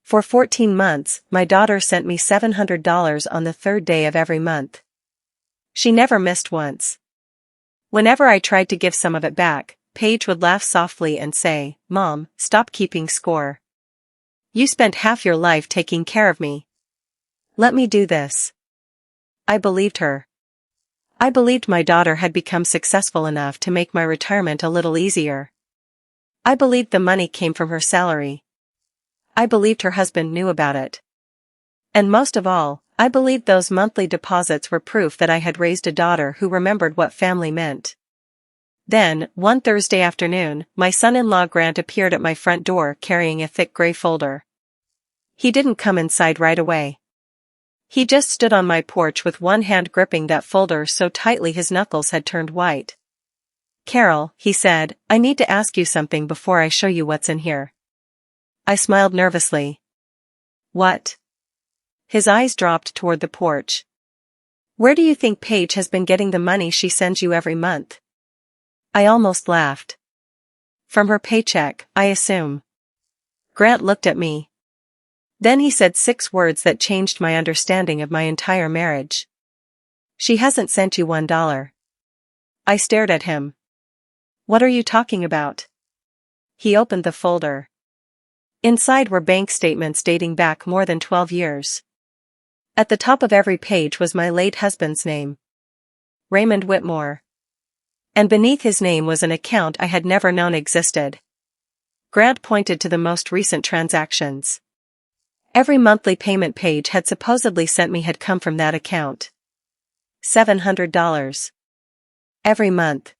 For 14 months, my daughter sent me $700 on the third day of every month. She never missed once. Whenever I tried to give some of it back, Paige would laugh softly and say, "Mom, stop keeping score. You spent half your life taking care of me. Let me do this." I believed her. I believed my daughter had become successful enough to make my retirement a little easier. I believed the money came from her salary. I believed her husband knew about it. And most of all, I believed those monthly deposits were proof that I had raised a daughter who remembered what family meant. Then, one Thursday afternoon, my son-in-law Grant appeared at my front door carrying a thick gray folder. He didn't come inside right away. He just stood on my porch with one hand gripping that folder so tightly his knuckles had turned white. "Carol," he said, "I need to ask you something before I show you what's in here." I smiled nervously. "What?" His eyes dropped toward the porch. "Where do you think Paige has been getting the money she sends you every month?" I almost laughed. "From her paycheck, I assume." Grant looked at me. Then he said 6 words that changed my understanding of my entire marriage. "She hasn't sent you $1. I stared at him. "What are you talking about?" He opened the folder. Inside were bank statements dating back more than 12 years. At the top of every page was my late husband's name. Raymond Whitmore. And beneath his name was an account I had never known existed. Grant pointed to the most recent transactions. Every monthly payment Paige had supposedly sent me had come from that account. $700. Every month.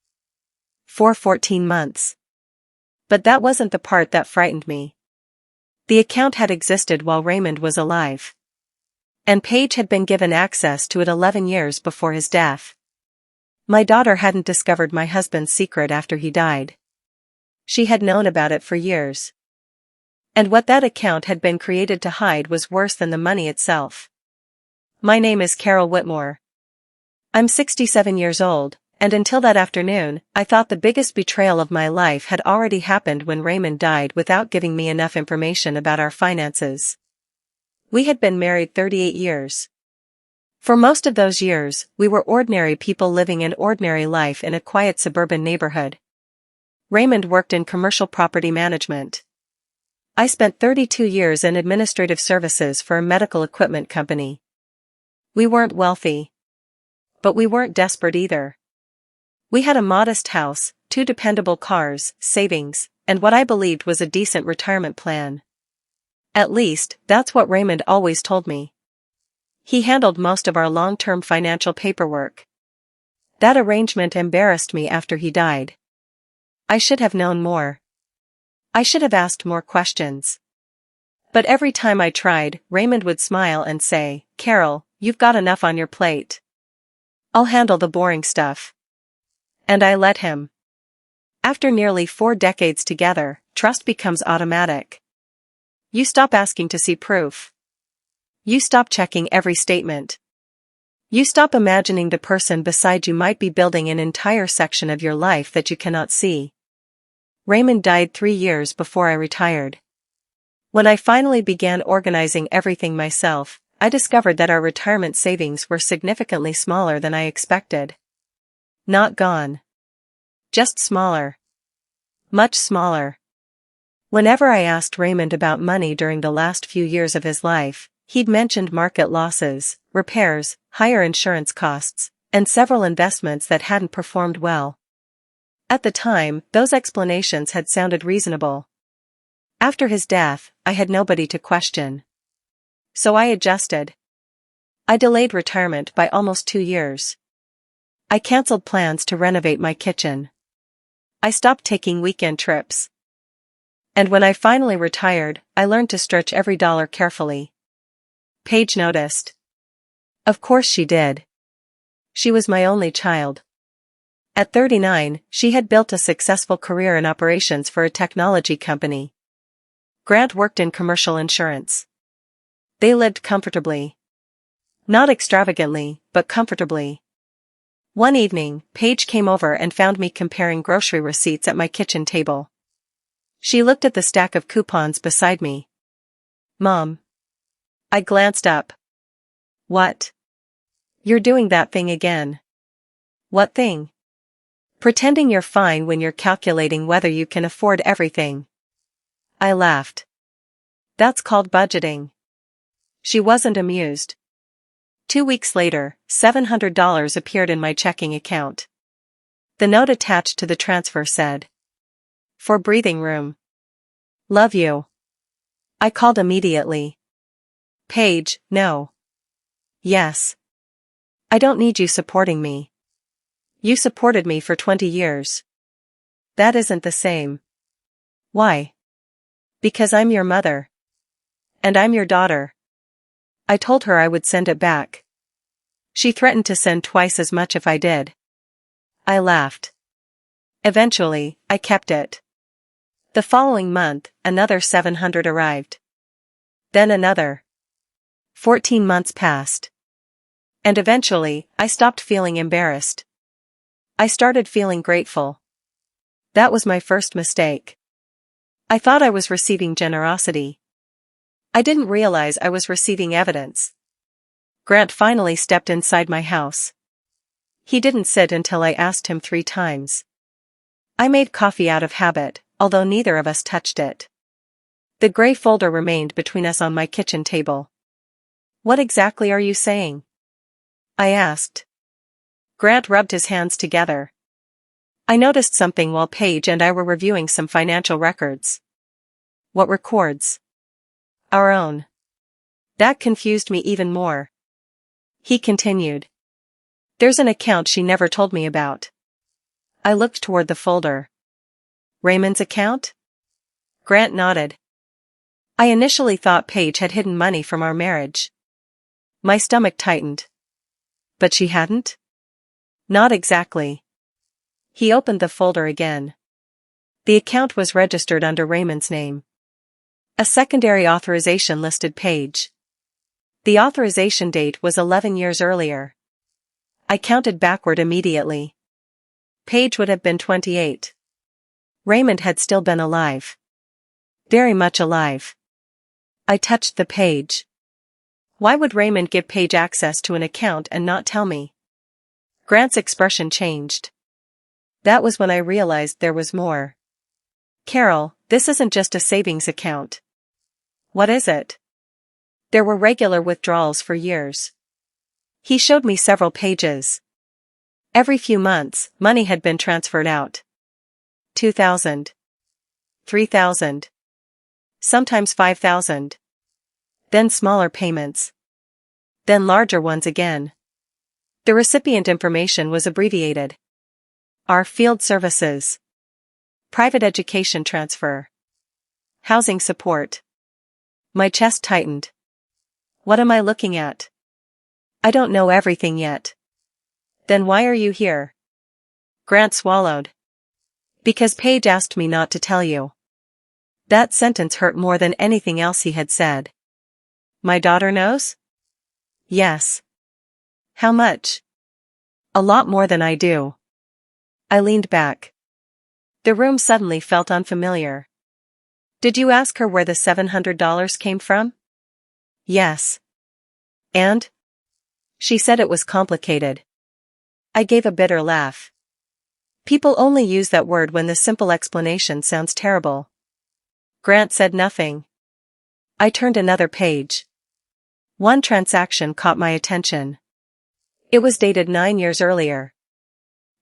For 14 months. But that wasn't the part that frightened me. The account had existed while Raymond was alive. And Paige had been given access to it 11 years before his death. My daughter hadn't discovered my husband's secret after he died. She had known about it for years. And what that account had been created to hide was worse than the money itself. My name is Carol Whitmore. I'm 67 years old, and until that afternoon, I thought the biggest betrayal of my life had already happened when Raymond died without giving me enough information about our finances. We had been married 38 years. For most of those years, we were ordinary people living an ordinary life in a quiet suburban neighborhood. Raymond worked in commercial property management. I spent 32 years in administrative services for a medical equipment company. We weren't wealthy. But we weren't desperate either. We had a modest house, 2 dependable cars, savings, and what I believed was a decent retirement plan. At least, that's what Raymond always told me. He handled most of our long-term financial paperwork. That arrangement embarrassed me after he died. I should have known more. I should have asked more questions. But every time I tried, Raymond would smile and say, "Carol, you've got enough on your plate. I'll handle the boring stuff." And I let him. After nearly 4 decades together, trust becomes automatic. You stop asking to see proof. You stop checking every statement. You stop imagining the person beside you might be building an entire section of your life that you cannot see. Raymond died 3 years before I retired. When I finally began organizing everything myself, I discovered that our retirement savings were significantly smaller than I expected. Not gone. Just smaller. Much smaller. Whenever I asked Raymond about money during the last few years of his life, he'd mentioned market losses, repairs, higher insurance costs, and several investments that hadn't performed well. At the time, those explanations had sounded reasonable. After his death, I had nobody to question. So I adjusted. I delayed retirement by almost 2 years. I canceled plans to renovate my kitchen. I stopped taking weekend trips. And when I finally retired, I learned to stretch every dollar carefully. Paige noticed. Of course she did. She was my only child. At 39, she had built a successful career in operations for a technology company. Grant worked in commercial insurance. They lived comfortably. Not extravagantly, but comfortably. One evening, Paige came over and found me comparing grocery receipts at my kitchen table. She looked at the stack of coupons beside me. Mom. I glanced up. What? You're doing that thing again. What thing? Pretending you're fine when you're calculating whether you can afford everything. I laughed. That's called budgeting. She wasn't amused. 2 weeks later, $700 appeared in my checking account. The note attached to the transfer said, "For breathing room. Love you." I called immediately. "Paige, no." "Yes. I don't need you supporting me. You supported me for 20 years. That isn't the same." "Why?" "Because I'm your mother. And I'm your daughter." I told her I would send it back. She threatened to send twice as much if I did. I laughed. Eventually, I kept it. The following month, another 700 arrived. Then another. 14 months passed. And eventually, I stopped feeling embarrassed. I started feeling grateful. That was my first mistake. I thought I was receiving generosity. I didn't realize I was receiving evidence. Grant finally stepped inside my house. He didn't sit until I asked him 3 times. I made coffee out of habit, although neither of us touched it. The gray folder remained between us on my kitchen table. "What exactly are you saying?" I asked. Grant rubbed his hands together. "I noticed something while Paige and I were reviewing some financial records." "What records?" "Our own." That confused me even more. He continued. "There's an account she never told me about." I looked toward the folder. "Raymond's account?" Grant nodded. I initially thought Paige had hidden money from our marriage. My stomach tightened. But she hadn't? Not exactly. He opened the folder again. The account was registered under Raymond's name. A secondary authorization listed Paige. The authorization date was 11 years earlier. I counted backward immediately. Paige would have been 28. Raymond had still been alive. Very much alive. I touched the page. Why would Raymond give Paige access to an account and not tell me? Grant's expression changed. That was when I realized there was more. "Carol, this isn't just a savings account." "What is it?" "There were regular withdrawals for years." He showed me several pages. Every few months, money had been transferred out. 2,000. 3,000. Sometimes 5,000. Then smaller payments. Then larger ones again. The recipient information was abbreviated. Our field services. Private education transfer. Housing support. My chest tightened. What am I looking at? I don't know everything yet. Then why are you here? Grant swallowed. Because Paige asked me not to tell you. That sentence hurt more than anything else he had said. My daughter knows? Yes. How much? A lot more than I do. I leaned back. The room suddenly felt unfamiliar. Did you ask her where the $700 came from? Yes. And? She said it was complicated. I gave a bitter laugh. People only use that word when the simple explanation sounds terrible. Grant said nothing. I turned another page. One transaction caught my attention. It was dated 9 years earlier.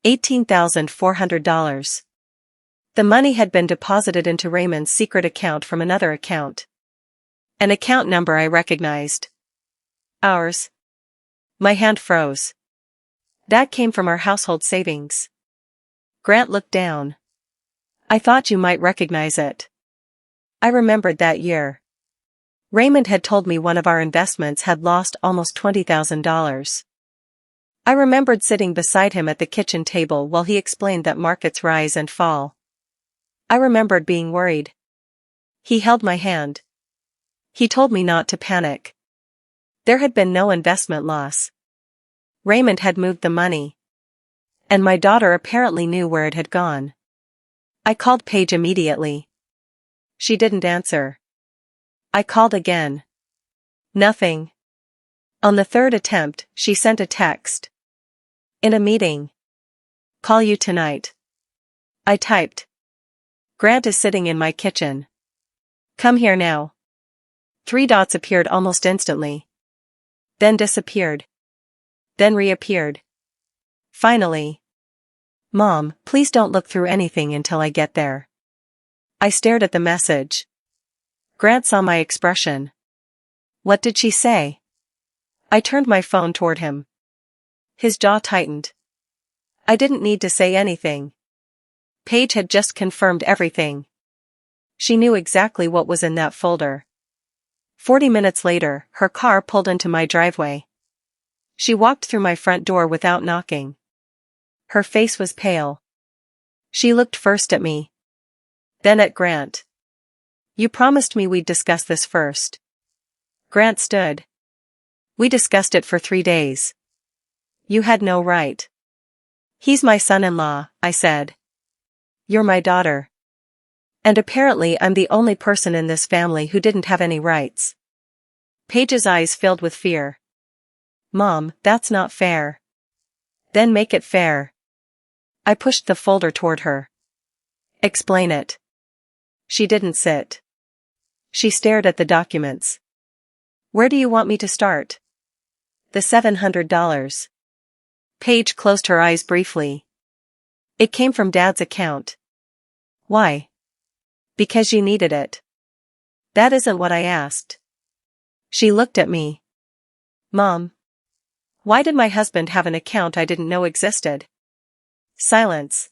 $18,400. The money had been deposited into Raymond's secret account from another account. An account number I recognized. Ours. My hand froze. That came from our household savings. Grant looked down. I thought you might recognize it. I remembered that year. Raymond had told me one of our investments had lost almost $20,000. I remembered sitting beside him at the kitchen table while he explained that markets rise and fall. I remembered being worried. He held my hand. He told me not to panic. There had been no investment loss. Raymond had moved the money. And my daughter apparently knew where it had gone. I called Paige immediately. She didn't answer. I called again. Nothing. On the third attempt, she sent a text. In a meeting. Call you tonight. I typed. Grant is sitting in my kitchen. Come here now. 3 dots appeared almost instantly. Then disappeared. Then reappeared. Finally. Mom, please don't look through anything until I get there. I stared at the message. Grant saw my expression. What did she say? I turned my phone toward him. His jaw tightened. I didn't need to say anything. Paige had just confirmed everything. She knew exactly what was in that folder. 40 minutes later, her car pulled into my driveway. She walked through my front door without knocking. Her face was pale. She looked first at me. Then at Grant. You promised me we'd discuss this first. Grant stood. We discussed it for 3 days. You had no right. He's my son-in-law, I said. You're my daughter. And apparently I'm the only person in this family who didn't have any rights. Paige's eyes filled with fear. Mom, that's not fair. Then make it fair. I pushed the folder toward her. Explain it. She didn't sit. She stared at the documents. Where do you want me to start? The $700. Paige closed her eyes briefly. It came from Dad's account. Why? Because you needed it. That isn't what I asked. She looked at me. Mom. Why did my husband have an account I didn't know existed? Silence.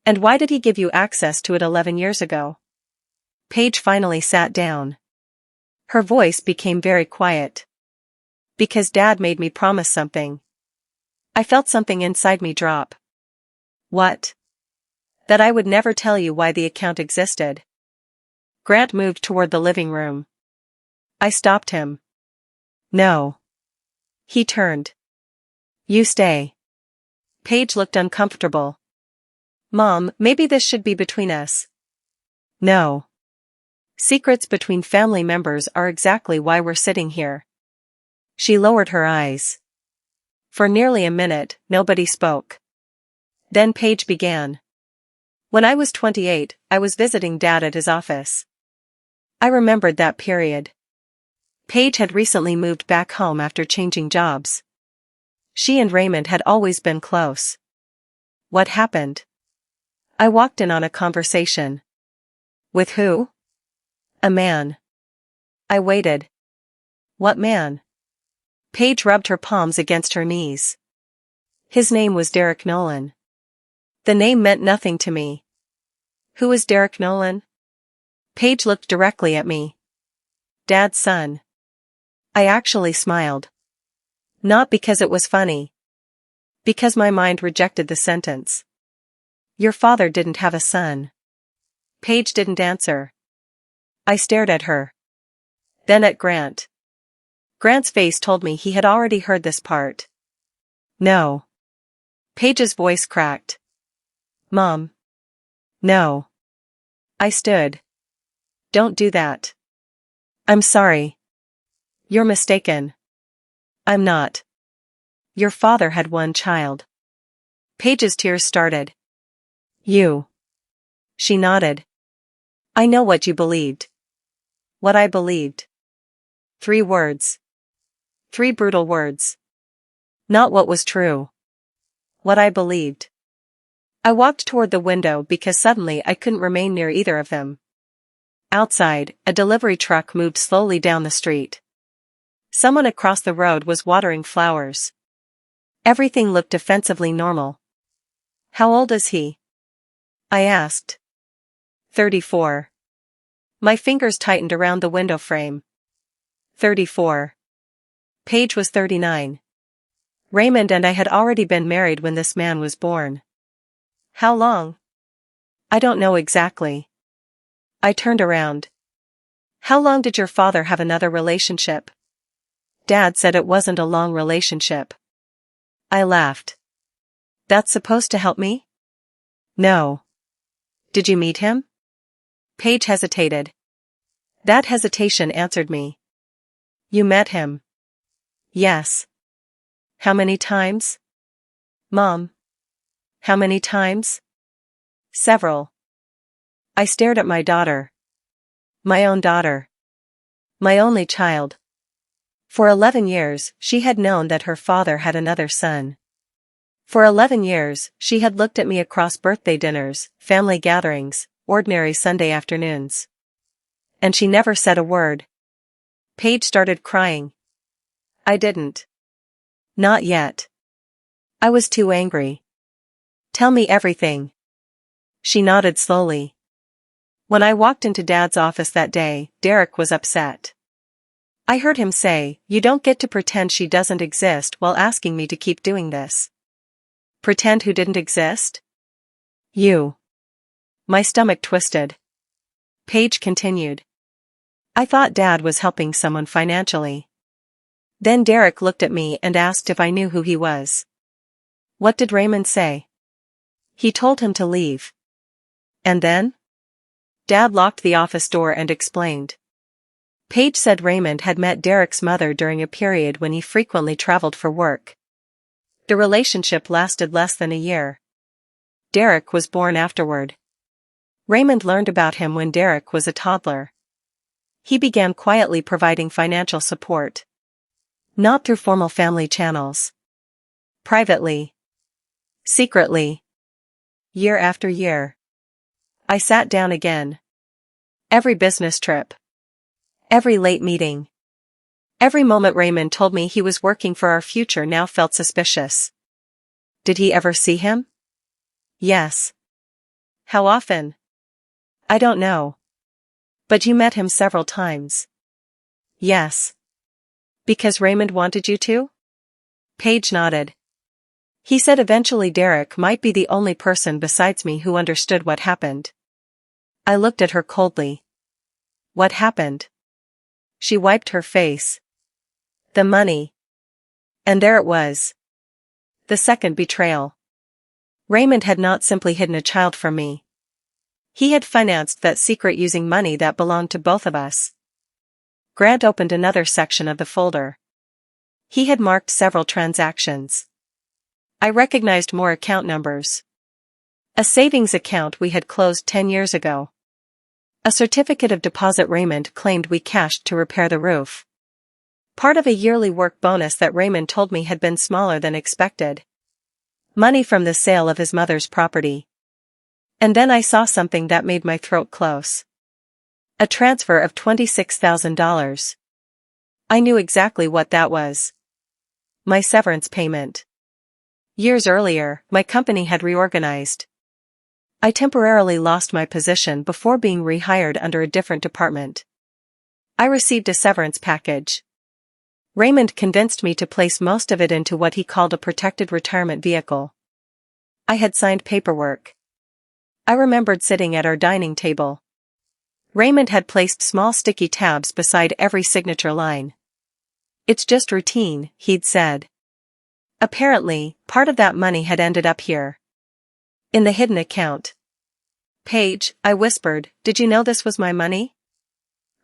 And why did he give you access to it 11 years ago? Paige finally sat down. Her voice became very quiet. Because Dad made me promise something. I felt something inside me drop. What? That I would never tell you why the account existed. Grant moved toward the living room. I stopped him. No. He turned. You stay. Paige looked uncomfortable. Mom, maybe this should be between us. No. Secrets between family members are exactly why we're sitting here. She lowered her eyes. For nearly a minute, nobody spoke. Then Paige began. When I was 28, I was visiting Dad at his office. I remembered that period. Paige had recently moved back home after changing jobs. She and Raymond had always been close. What happened? I walked in on a conversation. With who? A man. I waited. What man? Paige rubbed her palms against her knees. His name was Derek Nolan. The name meant nothing to me. Who is Derek Nolan? Paige looked directly at me. Dad's son. I actually smiled. Not because it was funny. Because my mind rejected the sentence. Your father didn't have a son. Paige didn't answer. I stared at her. Then at Grant. Grant's face told me he had already heard this part. No. Paige's voice cracked. Mom. No. I stood. Don't do that. I'm sorry. You're mistaken. I'm not. Your father had one child. Paige's tears started. You. She nodded. I know what you believed. What I believed. 3 words. 3 brutal words. Not what was true. What I believed. I walked toward the window because suddenly I couldn't remain near either of them. Outside, a delivery truck moved slowly down the street. Someone across the road was watering flowers. Everything looked defensively normal. How old is he? I asked. 34. My fingers tightened around the window frame. 34. Paige was 39. Raymond and I had already been married when this man was born. How long? I don't know exactly. I turned around. How long did your father have another relationship? Dad said it wasn't a long relationship. I laughed. That's supposed to help me? No. Did you meet him? Paige hesitated. That hesitation answered me. You met him? Yes. How many times? Mom. How many times? Several. I stared at my daughter. My own daughter. My only child. For 11 years, she had known that her father had another son. For 11 years, she had looked at me across birthday dinners, family gatherings, ordinary Sunday afternoons. And she never said a word. Paige started crying. I didn't. Not yet. I was too angry. Tell me everything. She nodded slowly. When I walked into Dad's office that day, Derek was upset. I heard him say, "You don't get to pretend she doesn't exist," while asking me to keep doing this. Pretend who didn't exist? You. My stomach twisted. Paige continued. I thought Dad was helping someone financially. Then Derek looked at me and asked if I knew who he was. What did Raymond say? He told him to leave. And then? Dad locked the office door and explained. Paige said Raymond had met Derek's mother during a period when he frequently traveled for work. The relationship lasted less than a year. Derek was born afterward. Raymond learned about him when Derek was a toddler. He began quietly providing financial support. Not through formal family channels. Privately. Secretly. Year after year. I sat down again. Every business trip. Every late meeting. Every moment Raymond told me he was working for our future now felt suspicious. Did he ever see him? Yes. How often? I don't know. But you met him several times. Yes. Because Raymond wanted you to? Paige nodded. He said eventually Derek might be the only person besides me who understood what happened. I looked at her coldly. What happened? She wiped her face. The money. And there it was. The second betrayal. Raymond had not simply hidden a child from me. He had financed that secret using money that belonged to both of us. Grant opened another section of the folder. He had marked several transactions. I recognized more account numbers. A savings account we had closed 10 years ago. A certificate of deposit Raymond claimed we cashed to repair the roof. Part of a yearly work bonus that Raymond told me had been smaller than expected. Money from the sale of his mother's property. And then I saw something that made my throat close. A transfer of $26,000. I knew exactly what that was. My severance payment. Years earlier, my company had reorganized. I temporarily lost my position before being rehired under a different department. I received a severance package. Raymond convinced me to place most of it into what he called a protected retirement vehicle. I had signed paperwork. I remembered sitting at our dining table. Raymond had placed small sticky tabs beside every signature line. It's just routine, he'd said. Apparently, part of that money had ended up here. In the hidden account. Paige, I whispered, did you know this was my money?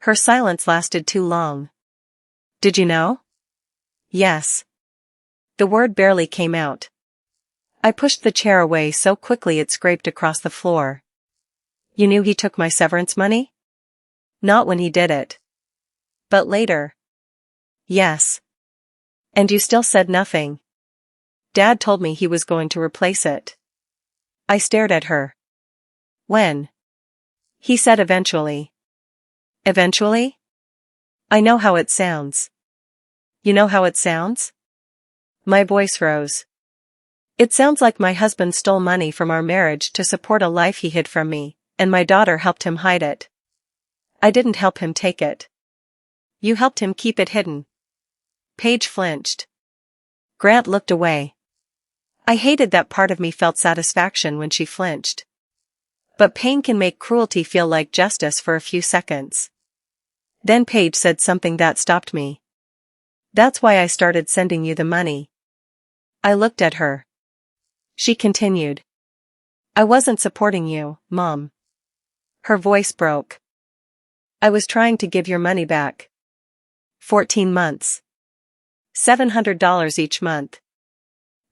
Her silence lasted too long. Did you know? Yes. The word barely came out. I pushed the chair away so quickly it scraped across the floor. You knew he took my severance money? Not when he did it. But later. Yes. And you still said nothing. Dad told me he was going to replace it. I stared at her. When? He said eventually. Eventually? I know how it sounds. You know how it sounds? My voice rose. It sounds like my husband stole money from our marriage to support a life he hid from me, and my daughter helped him hide it. I didn't help him take it. You helped him keep it hidden. Paige flinched. Grant looked away. I hated that part of me felt satisfaction when she flinched. But pain can make cruelty feel like justice for a few seconds. Then Paige said something that stopped me. That's why I started sending you the money. I looked at her. She continued. I wasn't supporting you, Mom. Her voice broke. I was trying to give your money back. 14 months. $700 each month.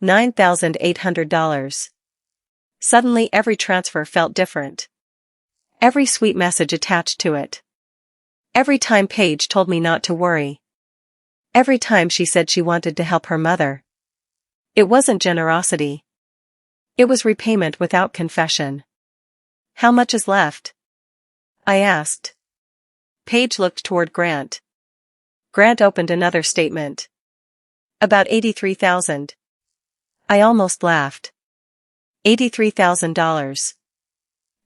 $9,800. Suddenly every transfer felt different. Every sweet message attached to it. Every time Paige told me not to worry. Every time she said she wanted to help her mother. It wasn't generosity. It was repayment without confession. How much is left? I asked. Paige looked toward Grant. Grant opened another statement. About $83,000. I almost laughed. $83,000.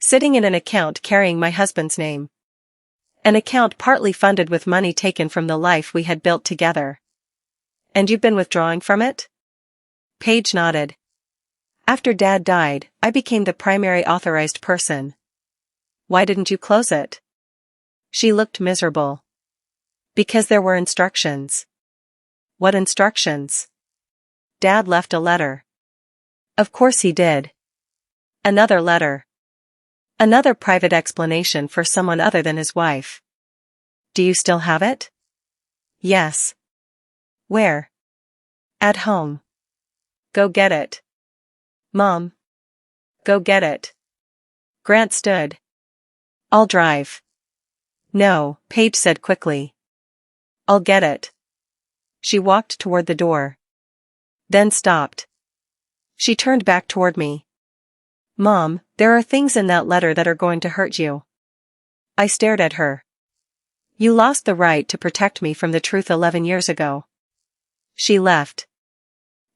Sitting in an account carrying my husband's name. An account partly funded with money taken from the life we had built together. And you've been withdrawing from it? Paige nodded. After Dad died, I became the primary authorized person. Why didn't you close it? She looked miserable. Because there were instructions. What instructions? Dad left a letter. Of course he did. Another letter. Another private explanation for someone other than his wife. Do you still have it? Yes. Where? At home. Go get it. Mom. Go get it. Grant stood. I'll drive. No, Paige said quickly. I'll get it. She walked toward the door. Then stopped. She turned back toward me. Mom, there are things in that letter that are going to hurt you. I stared at her. You lost the right to protect me from the truth 11 years ago. She left.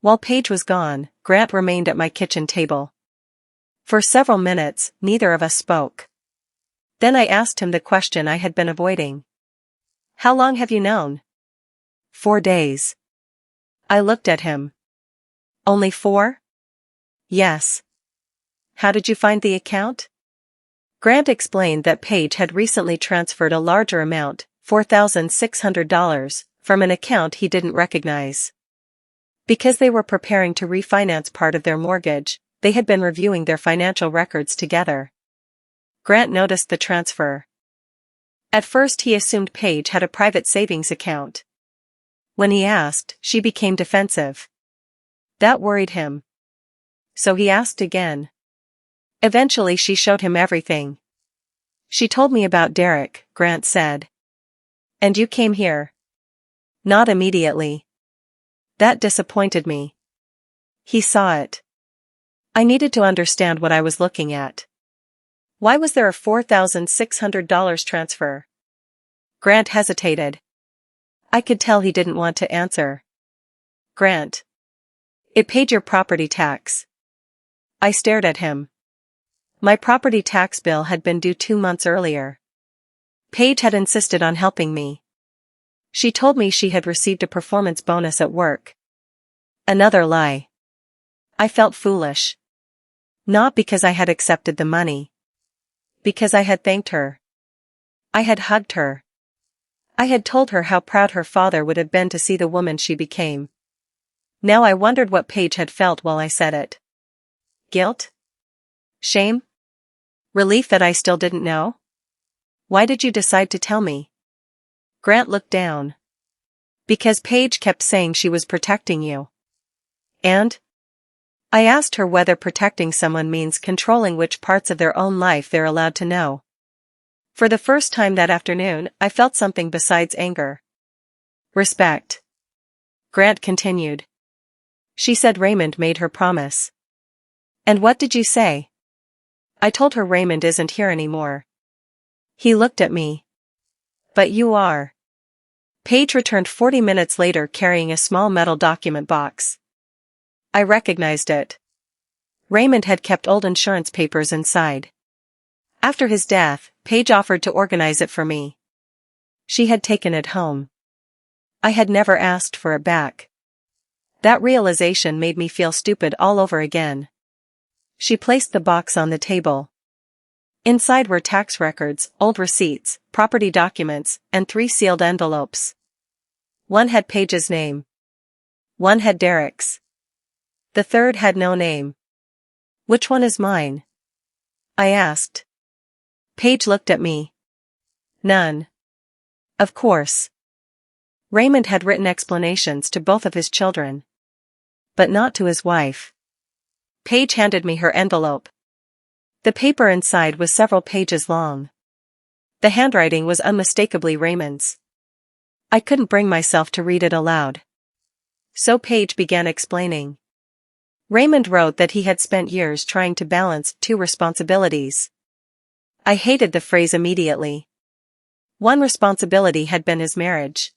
While Paige was gone, Grant remained at my kitchen table. For several minutes, neither of us spoke. Then I asked him the question I had been avoiding. How long have you known? 4 days. I looked at him. Only 4? Yes. How did you find the account? Grant explained that Paige had recently transferred a larger amount, $4,600, from an account he didn't recognize. Because they were preparing to refinance part of their mortgage, they had been reviewing their financial records together. Grant noticed the transfer. At first he assumed Paige had a private savings account. When he asked, she became defensive. That worried him. So he asked again. Eventually she showed him everything. She told me about Derek, Grant said. And you came here? Not immediately. That disappointed me. He saw it. I needed to understand what I was looking at. Why was there a $4,600 transfer? Grant hesitated. I could tell he didn't want to answer. Grant. It paid your property tax. I stared at him. My property tax bill had been due 2 months earlier. Paige had insisted on helping me. She told me she had received a performance bonus at work. Another lie. I felt foolish. Not because I had accepted the money. Because I had thanked her. I had hugged her. I had told her how proud her father would have been to see the woman she became. Now I wondered what Paige had felt while I said it. Guilt? Shame? Relief that I still didn't know? Why did you decide to tell me? Grant looked down. Because Paige kept saying she was protecting you. And? I asked her whether protecting someone means controlling which parts of their own life they're allowed to know. For the first time that afternoon, I felt something besides anger. Respect. Grant continued. She said Raymond made her promise. And what did you say? I told her Raymond isn't here anymore. He looked at me. But you are. Paige returned 40 minutes later carrying a small metal document box. I recognized it. Raymond had kept old insurance papers inside. After his death, Paige offered to organize it for me. She had taken it home. I had never asked for it back. That realization made me feel stupid all over again. She placed the box on the table. Inside were tax records, old receipts, property documents, and 3 sealed envelopes. One had Paige's name. One had Derek's. The third had no name. Which one is mine? I asked. Paige looked at me. None. Of course. Raymond had written explanations to both of his children. But not to his wife. Paige handed me her envelope. The paper inside was several pages long. The handwriting was unmistakably Raymond's. I couldn't bring myself to read it aloud. So Paige began explaining. Raymond wrote that he had spent years trying to balance two responsibilities. I hated the phrase immediately. One responsibility had been his marriage.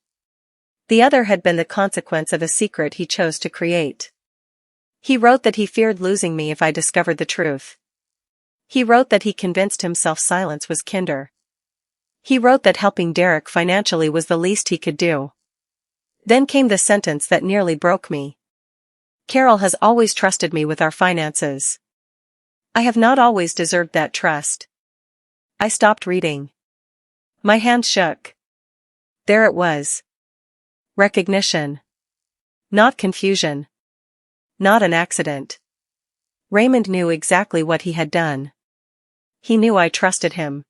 The other had been the consequence of a secret he chose to create. He wrote that he feared losing me if I discovered the truth. He wrote that he convinced himself silence was kinder. He wrote that helping Derek financially was the least he could do. Then came the sentence that nearly broke me. Carol has always trusted me with our finances. I have not always deserved that trust. I stopped reading. My hand shook. There it was. Recognition. Not confusion. Not an accident. Raymond knew exactly what he had done. He knew I trusted him.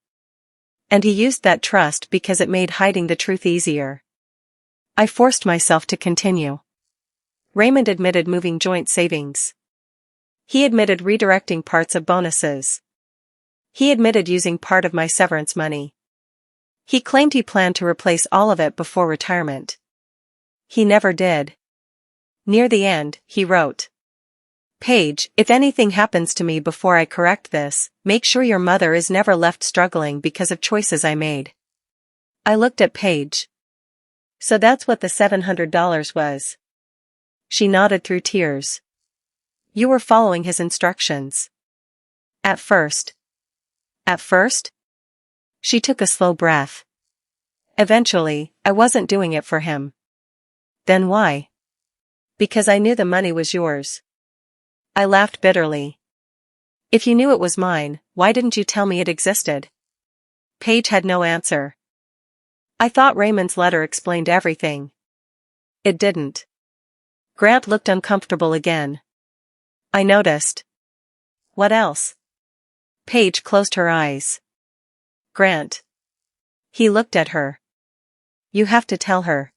And he used that trust because it made hiding the truth easier. I forced myself to continue. Raymond admitted moving joint savings. He admitted redirecting parts of bonuses. He admitted using part of my severance money. He claimed he planned to replace all of it before retirement. He never did. Near the end, he wrote, "Paige, if anything happens to me before I correct this, make sure your mother is never left struggling because of choices I made." I looked at Paige. So that's what the $700 was. She nodded through tears. You were following his instructions. At first. At first? She took a slow breath. Eventually, I wasn't doing it for him. Then why? Because I knew the money was yours. I laughed bitterly. If you knew it was mine, why didn't you tell me it existed? Paige had no answer. I thought Raymond's letter explained everything. It didn't. Grant looked uncomfortable again. I noticed. What else? Paige closed her eyes. Grant. He looked at her. You have to tell her.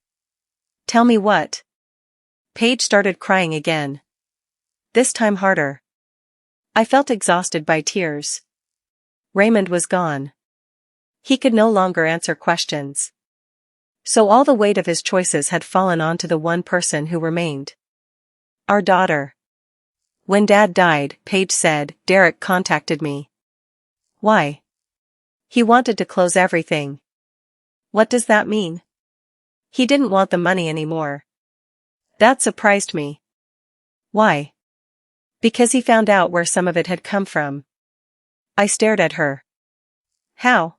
Tell me what? Paige started crying again. This time harder. I felt exhausted by tears. Raymond was gone. He could no longer answer questions. So all the weight of his choices had fallen onto the one person who remained. Our daughter. When Dad died, Paige said, Derek contacted me. Why? He wanted to close everything. What does that mean? He didn't want the money anymore. That surprised me. Why? Because he found out where some of it had come from. I stared at her. How?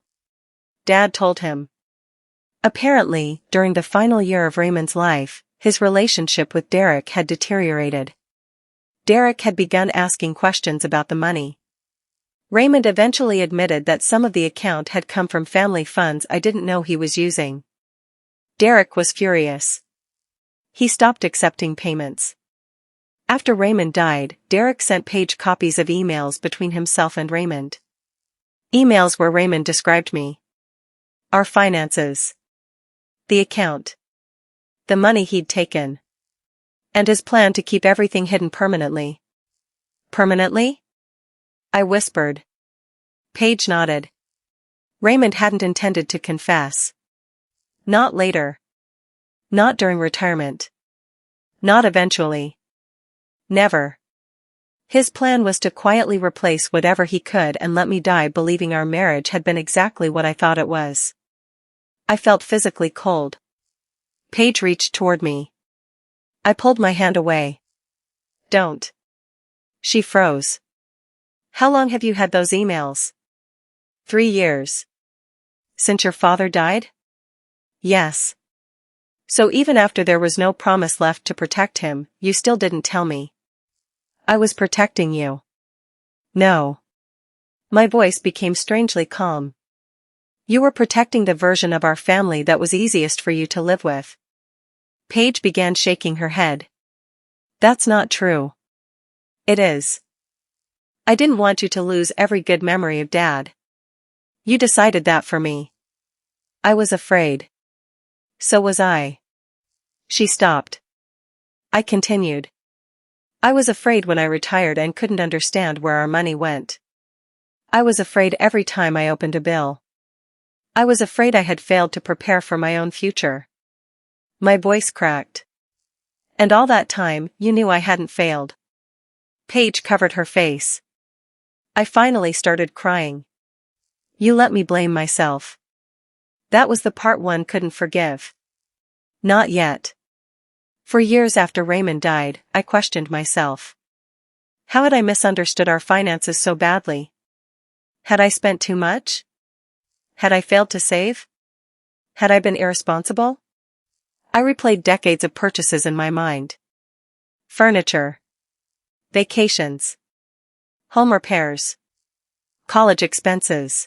Dad told him. Apparently, during the final year of Raymond's life, his relationship with Derek had deteriorated. Derek had begun asking questions about the money. Raymond eventually admitted that some of the account had come from family funds I didn't know he was using. Derek was furious. He stopped accepting payments. After Raymond died, Derek sent Paige copies of emails between himself and Raymond. Emails where Raymond described me. Our finances. The account. The money he'd taken. And his plan to keep everything hidden permanently. Permanently? I whispered. Paige nodded. Raymond hadn't intended to confess. Not later. Not during retirement. Not eventually. Never. His plan was to quietly replace whatever he could and let me die believing our marriage had been exactly what I thought it was. I felt physically cold. Paige reached toward me. I pulled my hand away. Don't. She froze. How long have you had those emails? 3 years. Since your father died? Yes. So even after there was no promise left to protect him, you still didn't tell me. I was protecting you. No. My voice became strangely calm. You were protecting the version of our family that was easiest for you to live with. Paige began shaking her head. That's not true. It is. I didn't want you to lose every good memory of Dad. You decided that for me. I was afraid. So was I. She stopped. I continued. I was afraid when I retired and couldn't understand where our money went. I was afraid every time I opened a bill. I was afraid I had failed to prepare for my own future. My voice cracked. And all that time, you knew I hadn't failed. Paige covered her face. I finally started crying. You let me blame myself. That was the part one couldn't forgive. Not yet. For years after Raymond died, I questioned myself. How had I misunderstood our finances so badly? Had I spent too much? Had I failed to save? Had I been irresponsible? I replayed decades of purchases in my mind. Furniture. Vacations. Home repairs. College expenses.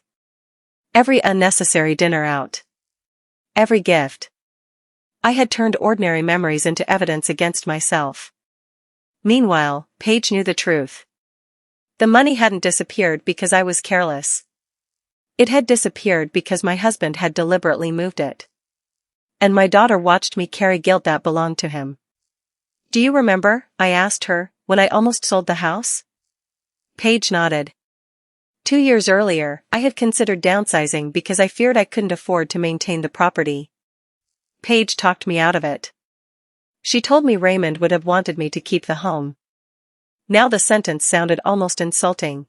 Every unnecessary dinner out. Every gift. I had turned ordinary memories into evidence against myself. Meanwhile, Paige knew the truth. The money hadn't disappeared because I was careless. It had disappeared because my husband had deliberately moved it. And my daughter watched me carry guilt that belonged to him. Do you remember, I asked her, when I almost sold the house? Paige nodded. 2 years earlier, I had considered downsizing because I feared I couldn't afford to maintain the property. Paige talked me out of it. She told me Raymond would have wanted me to keep the home. Now the sentence sounded almost insulting.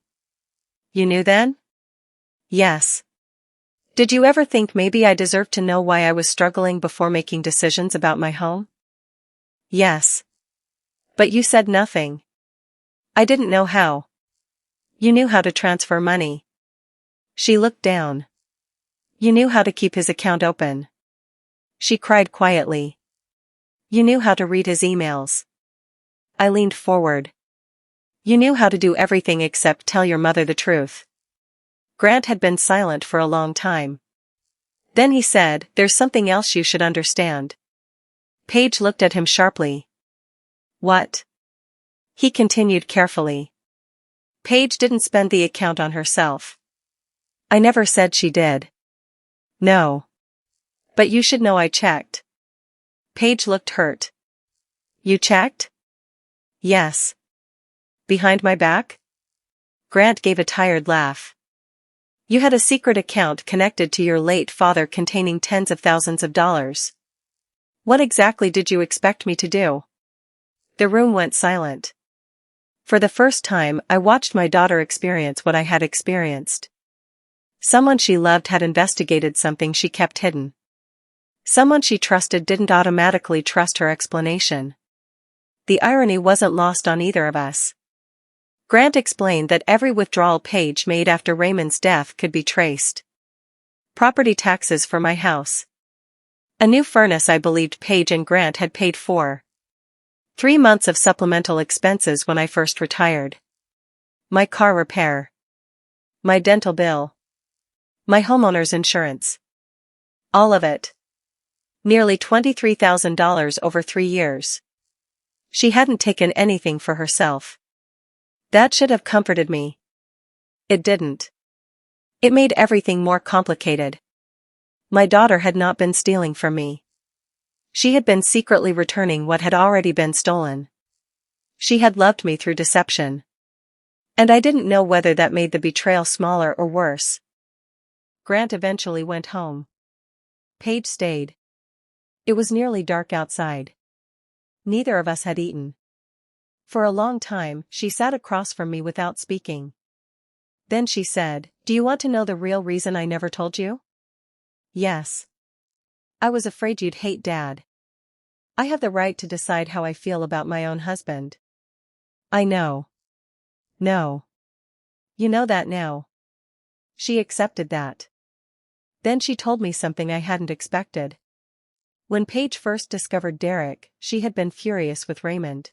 You knew then? Yes. Did you ever think maybe I deserved to know why I was struggling before making decisions about my home? Yes. But you said nothing. I didn't know how. You knew how to transfer money. She looked down. You knew how to keep his account open. She cried quietly. You knew how to read his emails. I leaned forward. You knew how to do everything except tell your mother the truth. Grant had been silent for a long time. Then he said, there's something else you should understand. Paige looked at him sharply. What? He continued carefully. Paige didn't spend the account on herself. I never said she did. No. But you should know I checked. Paige looked hurt. You checked? Yes. Behind my back? Grant gave a tired laugh. You had a secret account connected to your late father containing tens of thousands of dollars. What exactly did you expect me to do? The room went silent. For the first time, I watched my daughter experience what I had experienced. Someone she loved had investigated something she kept hidden. Someone she trusted didn't automatically trust her explanation. The irony wasn't lost on either of us. Grant explained that every withdrawal Paige made after Raymond's death could be traced. Property taxes for my house. A new furnace I believed Paige and Grant had paid for. 3 months of supplemental expenses when I first retired. My car repair. My dental bill. My homeowner's insurance. All of it. Nearly $23,000 over 3 years. She hadn't taken anything for herself. That should have comforted me. It didn't. It made everything more complicated. My daughter had not been stealing from me. She had been secretly returning what had already been stolen. She had loved me through deception. And I didn't know whether that made the betrayal smaller or worse. Grant eventually went home. Paige stayed. It was nearly dark outside. Neither of us had eaten. For a long time, she sat across from me without speaking. Then she said, "Do you want to know the real reason I never told you?" Yes. I was afraid you'd hate Dad. I have the right to decide how I feel about my own husband. I know. No. You know that now. She accepted that. Then she told me something I hadn't expected. When Paige first discovered Derek, she had been furious with Raymond.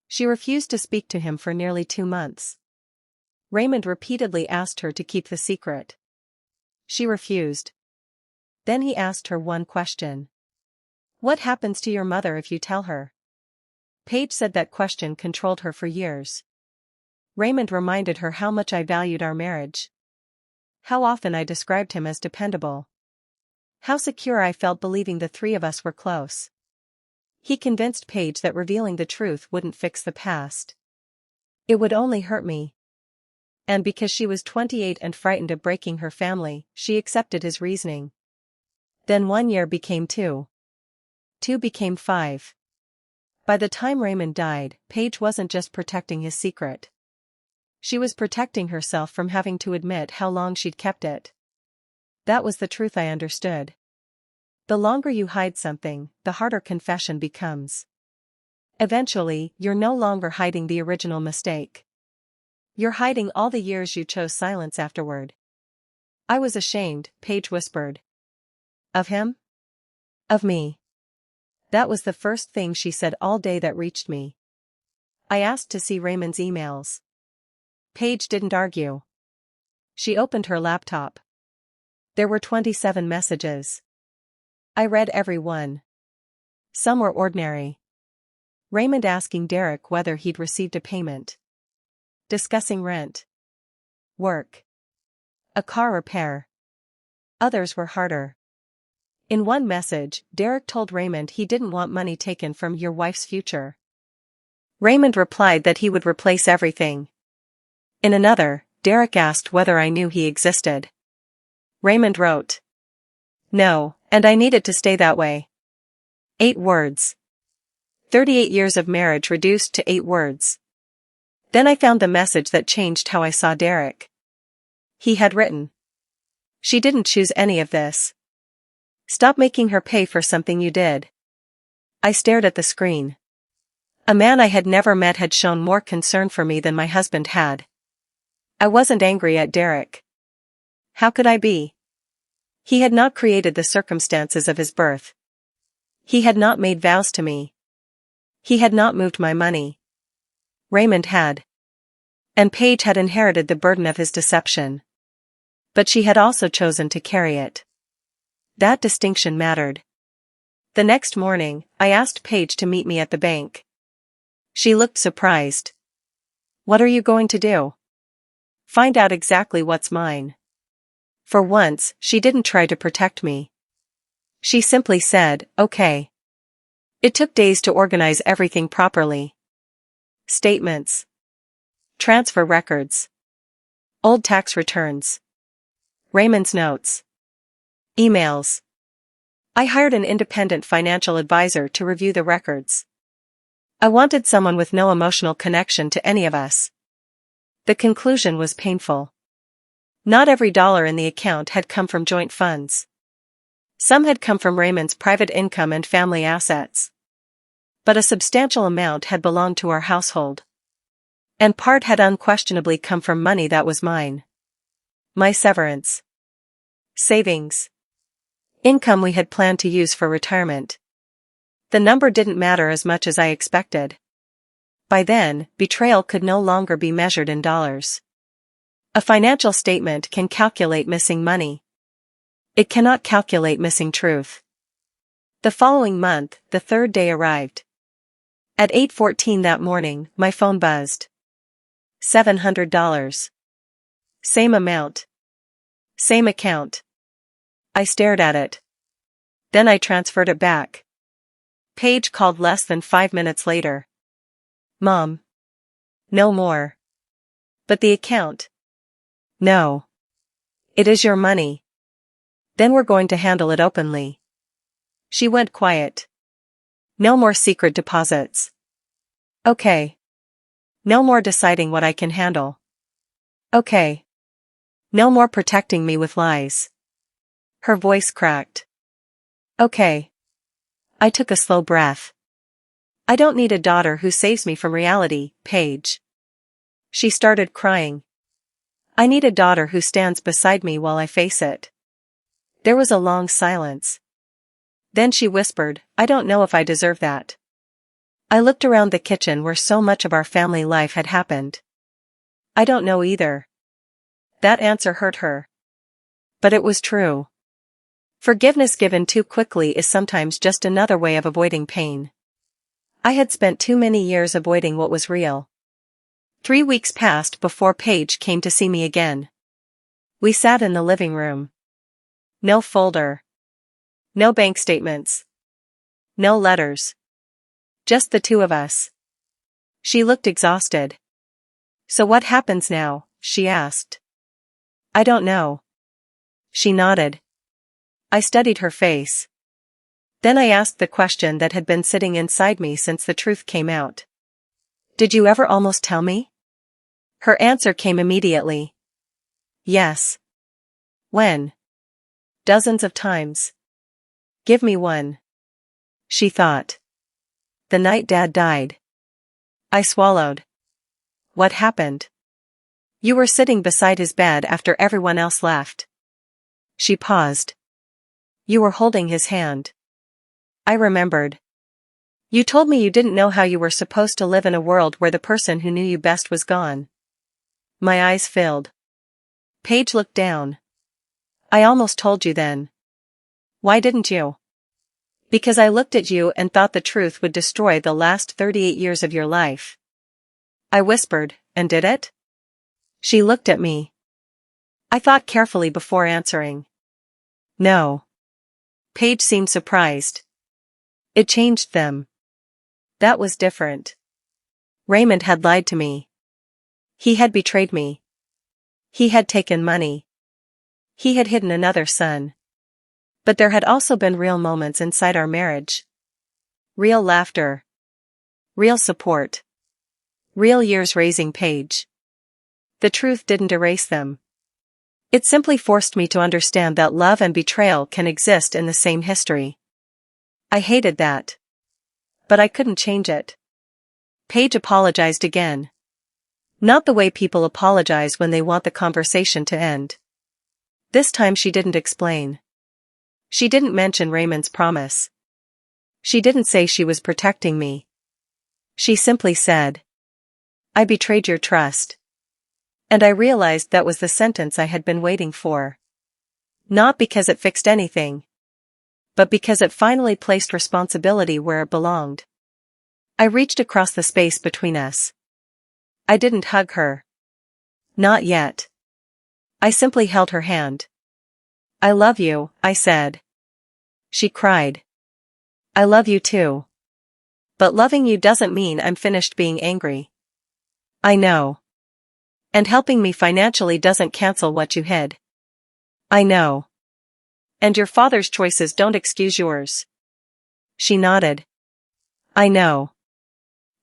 She refused to speak to him for nearly 2 months. Raymond repeatedly asked her to keep the secret. She refused. Then he asked her one question. What happens to your mother if you tell her? Paige said that question controlled her for years. Raymond reminded her how much I valued our marriage. How often I described him as dependable. How secure I felt believing the three of us were close. He convinced Paige that revealing the truth wouldn't fix the past. It would only hurt me. And because she was 28 and frightened of breaking her family, she accepted his reasoning. Then 1 year became 2. 2 became 5. By the time Raymond died, Paige wasn't just protecting his secret. She was protecting herself from having to admit how long she'd kept it. That was the truth I understood. The longer you hide something, the harder confession becomes. Eventually, you're no longer hiding the original mistake. You're hiding all the years you chose silence afterward. I was ashamed, Paige whispered. Of him? Of me. That was the first thing she said all day that reached me. I asked to see Raymond's emails. Paige didn't argue. She opened her laptop. There were 27 messages. I read every one. Some were ordinary. Raymond asking Derek whether he'd received a payment. Discussing rent. Work. A car repair. Others were harder. In one message, Derek told Raymond he didn't want money taken from your wife's future. Raymond replied that he would replace everything. In another, Derek asked whether I knew he existed. Raymond wrote, "No, and I need it to stay that way." 8 words. 38 years of marriage reduced to 8 words. Then I found the message that changed how I saw Derek. He had written, "She didn't choose any of this. Stop making her pay for something you did." I stared at the screen. A man I had never met had shown more concern for me than my husband had. I wasn't angry at Derek. How could I be? He had not created the circumstances of his birth. He had not made vows to me. He had not moved my money. Raymond had. And Paige had inherited the burden of his deception. But she had also chosen to carry it. That distinction mattered. The next morning, I asked Paige to meet me at the bank. She looked surprised. "What are you going to do?" "Find out exactly what's mine." For once, she didn't try to protect me. She simply said, "Okay." It took days to organize everything properly. Statements. Transfer records. Old tax returns. Raymond's notes. Emails. I hired an independent financial advisor to review the records. I wanted someone with no emotional connection to any of us. The conclusion was painful. Not every dollar in the account had come from joint funds. Some had come from Raymond's private income and family assets. But a substantial amount had belonged to our household. And part had unquestionably come from money that was mine. My severance. Savings. Income we had planned to use for retirement. The number didn't matter as much as I expected. By then, betrayal could no longer be measured in dollars. A financial statement can calculate missing money. It cannot calculate missing truth. The following month, the third day arrived. At 8:14 that morning, my phone buzzed. $700. Same amount. Same account. I stared at it. Then I transferred it back. Paige called less than 5 minutes later. "Mom. No more." "But the account." "No. It is your money. Then we're going to handle it openly." She went quiet. "No more secret deposits." "Okay." "No more deciding what I can handle." "Okay." "No more protecting me with lies." Her voice cracked. "Okay." I took a slow breath. "I don't need a daughter who saves me from reality, Paige." She started crying. "I need a daughter who stands beside me while I face it." There was a long silence. Then she whispered, "I don't know if I deserve that." I looked around the kitchen where so much of our family life had happened. "I don't know either." That answer hurt her. But it was true. Forgiveness given too quickly is sometimes just another way of avoiding pain. I had spent too many years avoiding what was real. 3 weeks passed before Paige came to see me again. We sat in the living room. No folder. No bank statements. No letters. Just the two of us. She looked exhausted. So what happens now? She asked. I don't know. She nodded. I studied her face. Then I asked the question that had been sitting inside me since the truth came out. Did you ever almost tell me? Her answer came immediately. Yes. When? Dozens of times. Give me one. She thought. The night Dad died. I swallowed. What happened? You were sitting beside his bed after everyone else left. She paused. You were holding his hand. I remembered. You told me you didn't know how you were supposed to live in a world where the person who knew you best was gone. My eyes filled. Paige looked down. I almost told you then. Why didn't you? Because I looked at you and thought the truth would destroy the last 38 years of your life. I whispered, and did it? She looked at me. I thought carefully before answering. No. Paige seemed surprised. It changed them. That was different. Raymond had lied to me. He had betrayed me. He had taken money. He had hidden another son. But there had also been real moments inside our marriage. Real laughter. Real support. Real years raising Paige. The truth didn't erase them. It simply forced me to understand that love and betrayal can exist in the same history. I hated that. But I couldn't change it. Paige apologized again. Not the way people apologize when they want the conversation to end. This time she didn't explain. She didn't mention Raymond's promise. She didn't say she was protecting me. She simply said, I betrayed your trust. And I realized that was the sentence I had been waiting for. Not because it fixed anything, but because it finally placed responsibility where it belonged. I reached across the space between us. I didn't hug her. Not yet. I simply held her hand. I love you, I said. She cried. I love you too. But loving you doesn't mean I'm finished being angry. I know. And helping me financially doesn't cancel what you hid. I know. And your father's choices don't excuse yours. She nodded. I know.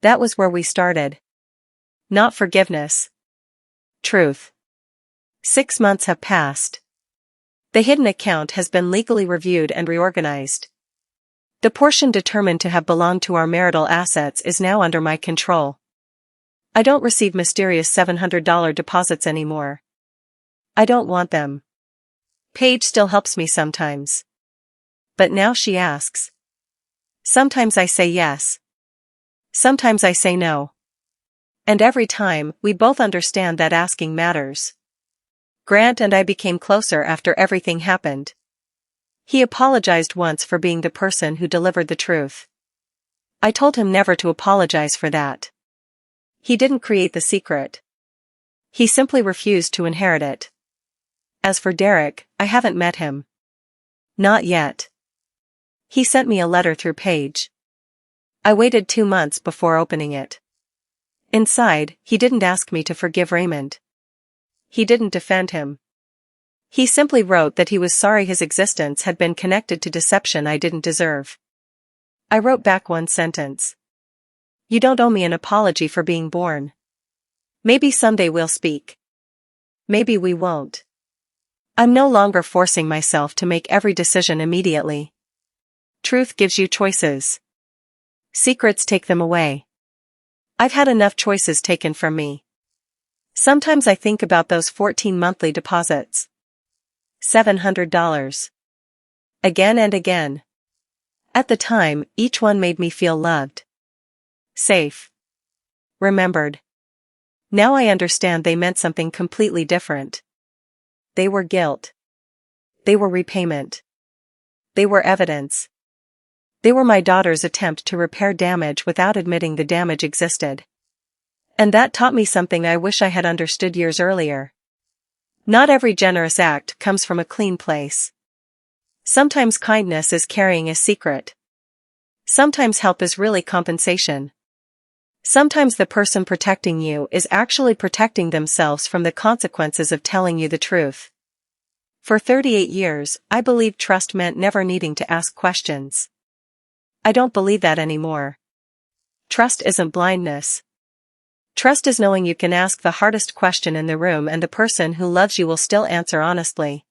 That was where we started. Not forgiveness. Truth. 6 months have passed. The hidden account has been legally reviewed and reorganized. The portion determined to have belonged to our marital assets is now under my control. I don't receive mysterious $700 deposits anymore. I don't want them. Paige still helps me sometimes. But now she asks. Sometimes I say yes. Sometimes I say no. And every time, we both understand that asking matters. Grant and I became closer after everything happened. He apologized once for being the person who delivered the truth. I told him never to apologize for that. He didn't create the secret. He simply refused to inherit it. As for Derek, I haven't met him. Not yet. He sent me a letter through Paige. I waited 2 months before opening it. Inside, he didn't ask me to forgive Raymond. He didn't defend him. He simply wrote that he was sorry his existence had been connected to deception I didn't deserve. I wrote back one sentence. You don't owe me an apology for being born. Maybe someday we'll speak. Maybe we won't. I'm no longer forcing myself to make every decision immediately. Truth gives you choices. Secrets take them away. I've had enough choices taken from me. Sometimes I think about those 14 monthly deposits. $700. Again and again. At the time, each one made me feel loved. Safe. Remembered. Now I understand they meant something completely different. They were guilt. They were repayment. They were evidence. They were my daughter's attempt to repair damage without admitting the damage existed. And that taught me something I wish I had understood years earlier. Not every generous act comes from a clean place. Sometimes kindness is carrying a secret. Sometimes help is really compensation. Sometimes the person protecting you is actually protecting themselves from the consequences of telling you the truth. For 38 years, I believed trust meant never needing to ask questions. I don't believe that anymore. Trust isn't blindness. Trust is knowing you can ask the hardest question in the room and the person who loves you will still answer honestly.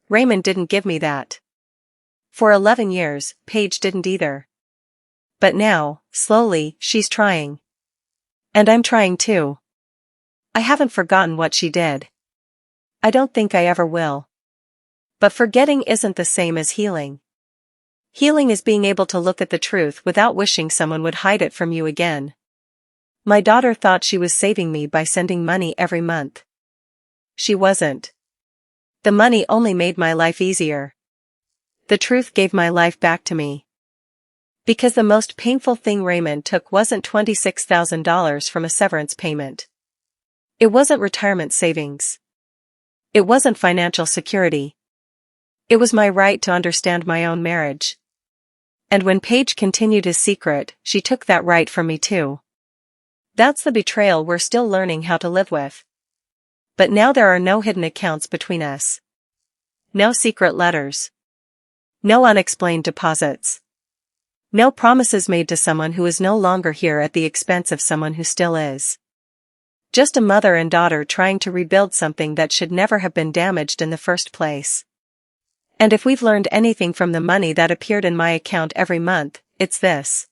Raymond didn't give me that. For 11 years, Paige didn't either. But now, slowly, she's trying. And I'm trying too. I haven't forgotten what she did. I don't think I ever will. But forgetting isn't the same as healing. Healing is being able to look at the truth without wishing someone would hide it from you again. My daughter thought she was saving me by sending money every month. She wasn't. The money only made my life easier. The truth gave my life back to me. Because the most painful thing Raymond took wasn't $26,000 from a severance payment. It wasn't retirement savings. It wasn't financial security. It was my right to understand my own marriage. And when Paige continued his secret, she took that right from me too. That's the betrayal we're still learning how to live with. But now there are no hidden accounts between us. No secret letters. No unexplained deposits. No promises made to someone who is no longer here at the expense of someone who still is. Just a mother and daughter trying to rebuild something that should never have been damaged in the first place. And if we've learned anything from the money that appeared in my account every month, it's this.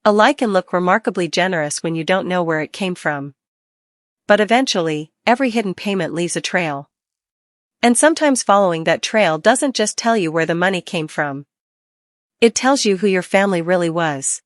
A lie can look remarkably generous when you don't know where it came from. But eventually, every hidden payment leaves a trail. And sometimes following that trail doesn't just tell you where the money came from. It tells you who your family really was.